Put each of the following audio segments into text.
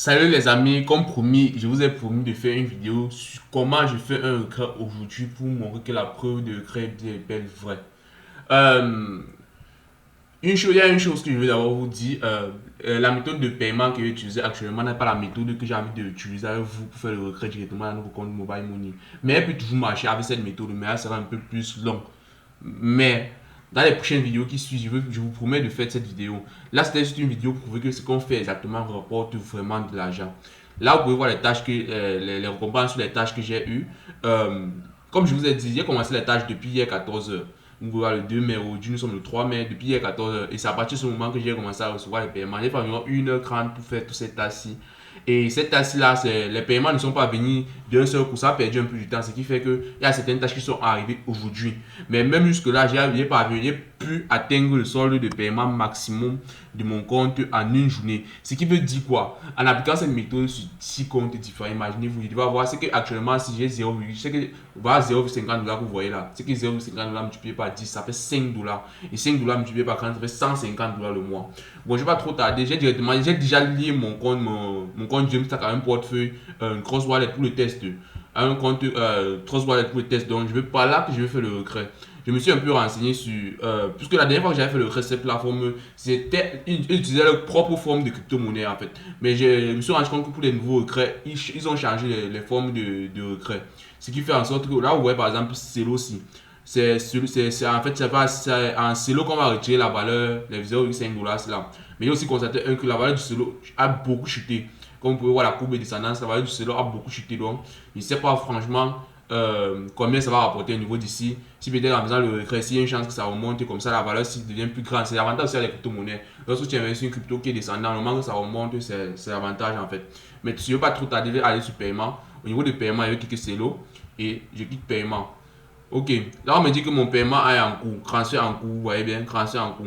Salut les amis, comme promis, je vous ai promis de faire une vidéo sur comment je fais un recret aujourd'hui pour montrer que la preuve de recret est bien et belle vraie. Euh, il y a une chose que je veux d'abord vous dire, la méthode de paiement que j'utilise actuellement n'est pas la méthode que j'ai envie d'utiliser avec vous pour faire le retrait directement dans notre compte Mobile Money. Mais elle peut toujours marcher avec cette méthode, mais elle sera un peu plus longue. Mais dans les prochaines vidéos qui suivent, je vous promets de faire cette vidéo. Là, c'était juste une vidéo pour prouver que ce qu'on fait exactement rapporte vraiment de l'argent. Là, vous pouvez voir les tâches les récompenses sur les tâches que j'ai eues. Euh, Comme je vous ai dit, j'ai commencé les tâches depuis hier 14h. Vous pouvez voir le 2 mai, aujourd'hui nous sommes le 3 mai, depuis hier 14h. Et c'est à partir de ce moment que j'ai commencé à recevoir les paiements. J'ai fait environ 1h30 pour faire toutes ces tâches-ci. Et cette tâche-là, les paiements ne sont pas venus d'un seul coup, ça a perdu un peu du temps, ce qui fait qu'il y a certaines tâches qui sont arrivées aujourd'hui. Mais même jusque-là, j'ai pu atteindre le solde de paiement maximum de mon compte en une journée. Ce qui veut dire quoi? En appliquant cette méthode sur 6 comptes différents, imaginez-vous, je vais voir, c'est qu'actuellement, si j'ai 0, c'est que voilà 0,50$ que vous voyez là, c'est que 0,50$ multiplié par 10, ça fait 5$. Et 5$ multiplié par 40, ça fait 150$ le mois. Bon, je ne vais pas trop tarder, j'ai déjà lié mon compte Jamstack à un portefeuille, Cross Wallet pour le test, à un compte Cross Wallet pour le test. Donc, je vais pas là que je vais faire le recret. Je me suis un peu renseigné sur, puisque la dernière fois que j'avais fait le recret, cette plateforme, c'était, ils utilisaient leur propre forme de crypto-monnaie en fait. Mais je me suis rendu compte que pour les nouveaux recrets, ils ont changé les formes de recret. Ce qui fait en sorte que là, vous voyez par exemple, Celo aussi. En fait, c'est en Celo qu'on va retirer la valeur, les 0,5$, c'est là. Mais il y a aussi constaté que la valeur du Celo a beaucoup chuté. Comme vous pouvez voir la courbe de descendance, la valeur du Celo a beaucoup chuté. Donc, je ne sais pas franchement combien ça va rapporter au niveau d'ici. Si peut-être en faisant le recret, s'il y a une chance que ça remonte comme ça, la valeur devient plus grande. C'est l'avantage aussi des crypto-monnaies. Lorsque tu investis une crypto qui est descendante, au moment que ça remonte, c'est l'avantage en fait. Mais si je ne veux pas trop tarder, je vais aller sur paiement. Au niveau de paiement, je vais cliquer Celo et je clique paiement. Ok, là on me dit que mon paiement est en cours, transfert en cours, vous voyez bien, transfert en cours.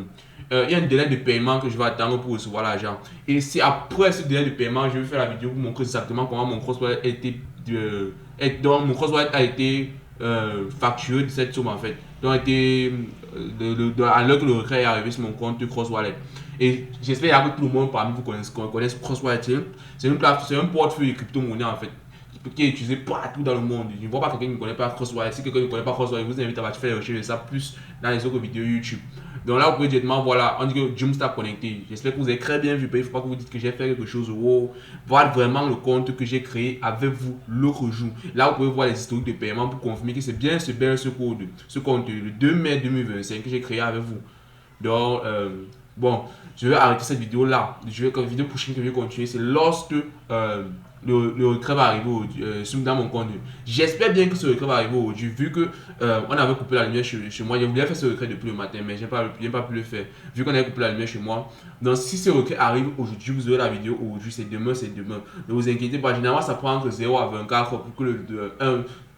Il y a un délai de paiement que je vais attendre pour recevoir l'argent. Et c'est après ce délai de paiement, je vais faire la vidéo pour montrer exactement comment mon crosswallet a été, donc mon crosswallet a été facturé de cette somme en fait. Donc, a été, à l'heure que le retrait est arrivé sur mon compte crosswallet. Et j'espère que tout le monde parmi vous connaisse crosswallet. C'est un portefeuille de crypto-monnaie en fait qui est utilisé partout dans le monde. Je ne vois pas quelqu'un qui ne connaît pas Crosswire. Si quelqu'un ne connaît pas Crosswire, je vous invite à faire les recherches de ça plus dans les autres vidéos YouTube. Donc là, vous pouvez directement, voilà, on dit que Jamstack connecté. J'espère que vous avez très bien vu. Il ne faut pas que vous dites que j'ai fait quelque chose. Wow. Voilà vraiment le compte que j'ai créé avec vous l'autre jour. Là, vous pouvez voir les historiques de paiement pour confirmer que c'est bien ce code, ce compte, le 2 mai 2025 que j'ai créé avec vous. Donc, bon, je vais arrêter cette vidéo là. La vidéo prochaine que je vais continuer, c'est lorsque le recret va arriver dans mon compte. J'espère bien que ce recret va arriver aujourd'hui, vu que on avait coupé la lumière chez moi. Je voulais faire ce recret depuis le matin, mais je n'ai pas pu le faire, vu qu'on avait coupé la lumière chez moi. Donc, si ce recret arrive aujourd'hui, vous aurez la vidéo aujourd'hui, c'est demain, c'est demain. Ne vous inquiétez pas, généralement, ça prend entre 0 à 24 pour que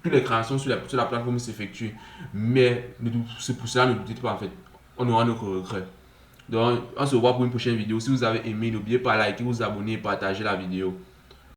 toutes les créations sur la plateforme s'effectuent. Mais c'est pour cela, ne doutez pas en fait. On aura notre regret. Donc, on se revoit pour une prochaine vidéo. Si vous avez aimé, n'oubliez pas de liker, vous abonner et partager la vidéo.